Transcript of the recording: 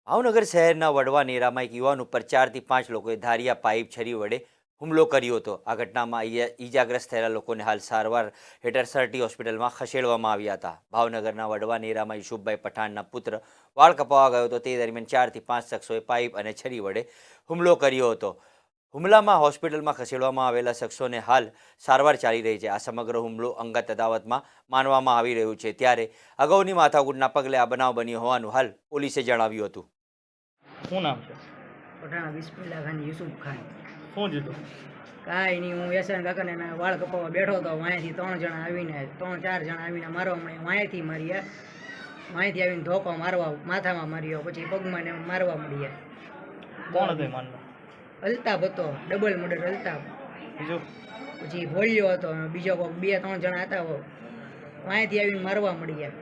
ભાવનગર શહેરના વડવા નેરામાં એક યુવાન ઉપર 4 થી 5 લોકોએ ધારિયા પાઇપ છરી વડે હુમલો કર્યો હતો। આ ઘટનામાં ઈજાગ્રસ્ત થયેલા લોકોને હાલ સારવાર હેઠળ સરટી હોસ્પિટલમાં ખસેડવામાં આવ્યા હતા। ભાવનગરના વડવા નેરામાં યુસુફભાઈ પઠાણના પુત્ર વાળ કપાવવા ગયો હતો તે દરમિયાન 4 થી 5 શખ્સોએ પાઇપ અને છરી વડે હુમલો કર્યો હતો। હુમલામાં હોસ્પિટલમાં ખસેડવામાં આવેલા શખ્સોને હાલ સારવાર ચાલી રહી છે। આ સમગ્ર હુમલો અંગત અદાવતમાં માનવામાં આવી રહ્યું છે, ત્યારે અગાઉની માથાકૂટના પગલે આ બનાવ બન્યો હોવાનું હાલ પોલીસે જણાવ્યું હતું। શું નામ છે? પઠાણ બિસ્મિલ્લા ખાન યુસુફ ખાન। શું જીતું? કાંઈ નહીં, હું યશાન કાકાને એના વાળ કપાવવા બેઠો હતો। વાંયથી 3-4 જણા આવીને મારવા મળ્યા। વાંયથી માર્યા, વાંયથી આવીને ધોકો મારવા માથામાં માર્યો, પછી પગમાં ને મારવા મળ્યા। કોણ હતો માનવા? અલ્તાફ હતો, ડબલ મર્ડર અલ્તાફ। બીજું? પછી ભોળિયો હતો, બીજો કોઈ 2-3 જણા હતા, વાંયથી આવીને મારવા મળ્યા।